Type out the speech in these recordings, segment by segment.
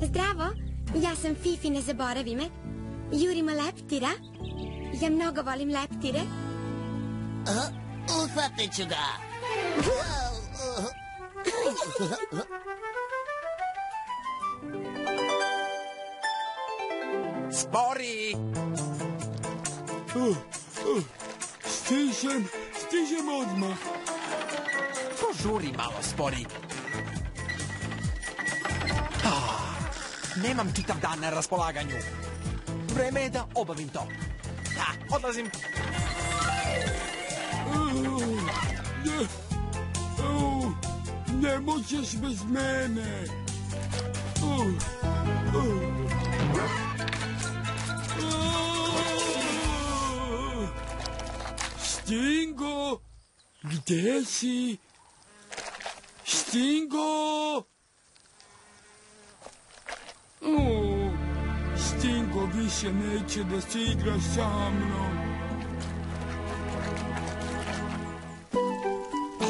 Zdravo, ja sam Fifi, ne zaboravi me. Jurimo leptira. Ja mnogo volim leptire. Uhvatit ću ga. Spori! Stižem odmah. Požuri malo, Spori. Nemam čitav dan na raspolaganju. Vreme je da obavim to. Odlazim. Ne možeš bez mene. Stingo, gde si? Stingo! Stingo više neće da se igra sa mnom.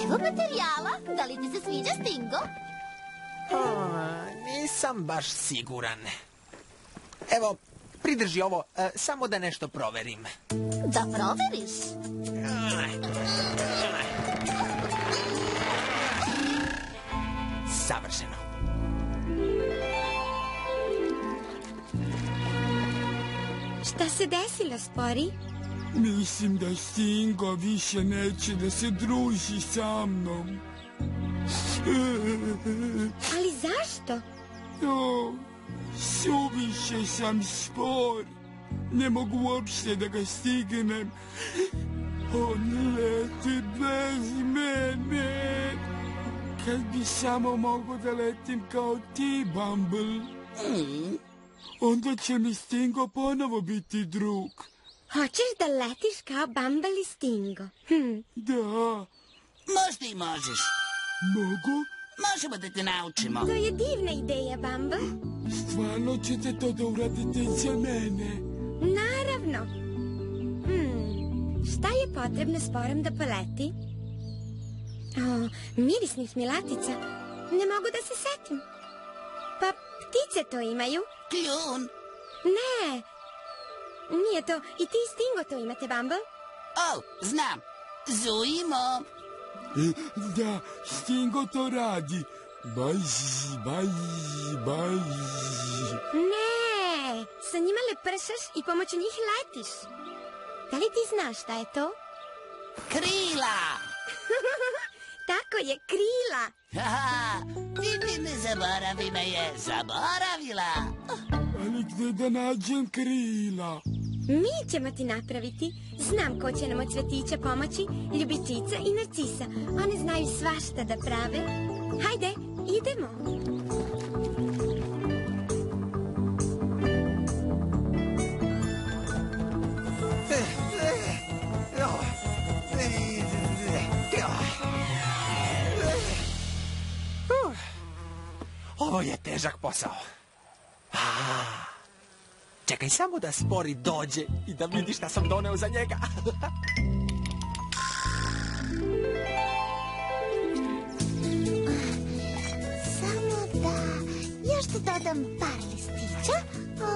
Evo materijala. Da li ti se sviđa, Stingo? Nisam baš siguran. Evo, pridrži ovo, samo da nešto proverim. Da proveriš? Savršeno. Šta se desilo, Spori? Mislim da Stingo više neće da se druži sa mnom. Ali zašto? Suviše sam spor. Ne mogu uopšte da ga stignem. On leti bez mene. Kad bi samo mogo da letim kao ti, Bumble, onda će mi Stingo ponovo biti drug. Hoćeš da letiš kao Bumble i Stingo? Da. Možda i možeš. Mogu? Možemo da te naučimo. To je divna ideja, Bumble. Stvarno ćete to da uradite za mene? Naravno. Šta je potrebno Sporom da poleti? Mirisnih milatica. Ne mogu da se setim. Pa ptice to imaju. Kljun. Ne. Nije to. I ti, Stingo, to imate, Bumble? Znam. Zujimo. Da, Stingo to radi. Baj. Ne. Sa njima lepršaš i pomoću njih letiš. Da li ti znaš šta je to? Krila. Tako je, krila. Fifi, ne zaboravi me je zaboravila. Ali gde da nađem krila? Mi ćemo ti napraviti. Znam ko će nam od cvetića pomoći. Ljubičica i Narcisa. One znaju svašta da prave. Hajde, idemo. Ovo je težak posao. Čekaj samo da Spori dođe i da vidi šta sam doneo za njega. Samo da još da dodam par listića.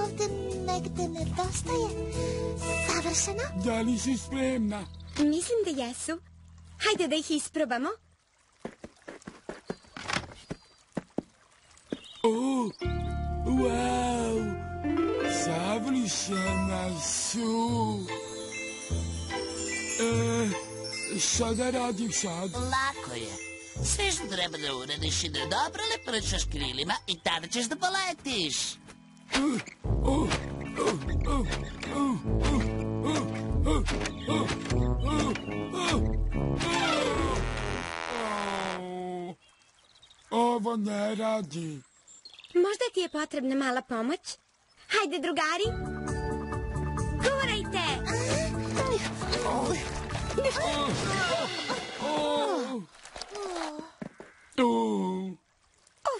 Ovde negde nedostaje. Savršeno. Da li si spremna? Mislim da jesu. Hajde da ih isprobamo. Wow! Savršena su. Šta da radim sad? Lako je. Sve što treba da uradiš je da dobro lepršaš krilima i tada ćeš da poletiš. Ovo ne radi. Možda ti je potrebna mala pomoć. Hajde, drugari. Gurajte!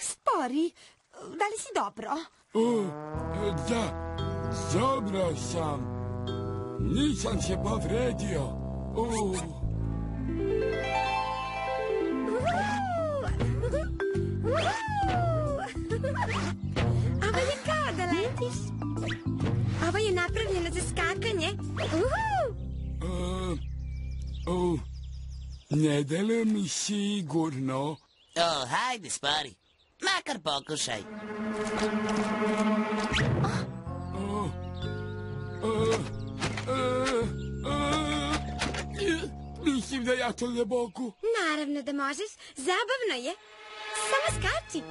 Spori, da li si dobro? Da, dobro sam. Nisam se povredio. Ovo je kao da letiš. Ovo je napravljeno za skakanje. Ne deluje mi sigurno. Hajde, Spori. Makar pokušaj. Mislim da ja to ne mogu. Naravno da možeš. Zabavno je. Samo skači.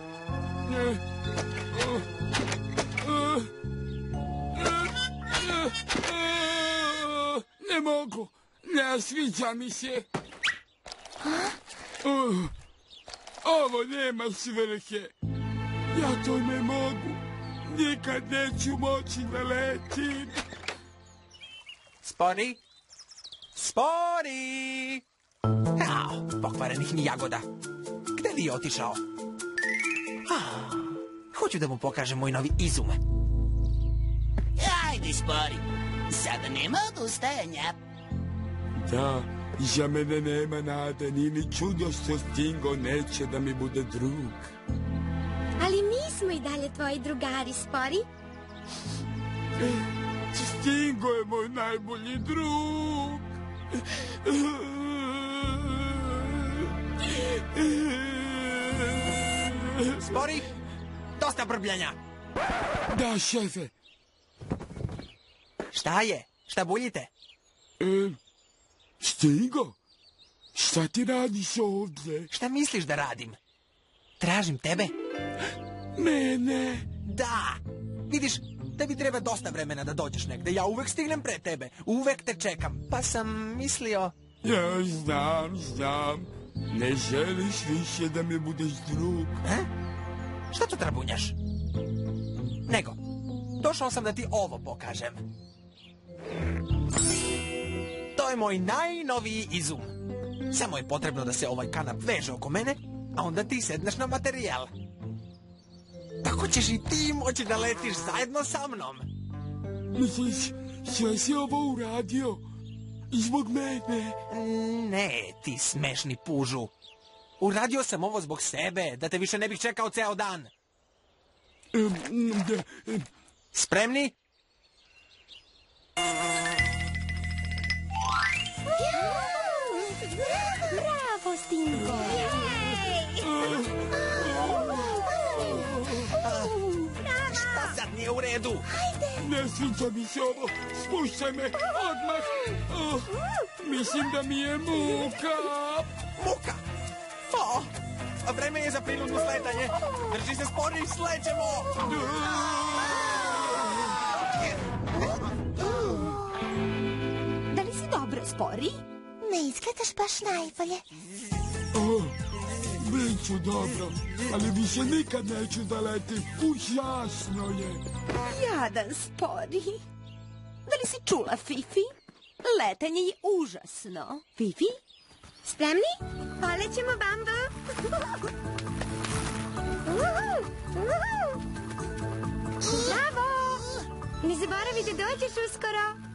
Ne mogu. Ne sviđa mi se. Ovo nema svrhe. Ja to ne mogu. Nikad neću moći da letim. Spori? Spori! Pokvarenih mi jagoda. Gde li je otišao? Hoću da mu pokažem moj novi izum. Ajde, Spori. Sada nema odustajanja. Da, za mene nema nade, nije ni čudo što Stingo neće da mi bude drug. Ali mi smo i dalje tvoji drugari, Spori. Stingo je moj najbolji drug. Spori, dosta brbljanja. Da, šefe. Šta je? Šta buljite? Stingo, šta ti radiš ovdje? Šta misliš da radim? Tražim tebe. Mene? Da. Vidiš, tebi treba dosta vremena da dođeš negde. Ja uvek stignem pre tebe. Uvek te čekam. Pa sam mislio... Ja znam. Ne želiš više da mi budeš drug. Šta to trabunjaš? Nego, došao sam da ti ovo pokažem. To je moj najnoviji izum. Samo je potrebno da se ovaj kanap veže oko mene, a onda ti sedneš na materijal. Tako ćeš i ti moći da letiš zajedno sa mnom. Misliš, sve si ovo uradio? Zbog mene? Ne, ti smešni pužu. Uradio sam ovo zbog sebe, da te više ne bih čekao ceo dan. Spremni? Bravo, Stingo. Šta sad nije u redu? Ne sviđa mi se ovo. Spuštaj me, odmah. Mislim da mi je muka. Muka? Vreme je za prinudno sletanje. Drži se, Spori, slećemo. Da li si dobro, Spori? Ne izgledaš baš najbolje. Biću dobro, ali više nikad neću da letim. Užasno je. Jadan Spori. Da li si čula, Fifi? Letanje je užasno. Fifi? Spremni? Polećemo, Bambo. Bravo! Ne zaboravi da dođeš uskoro.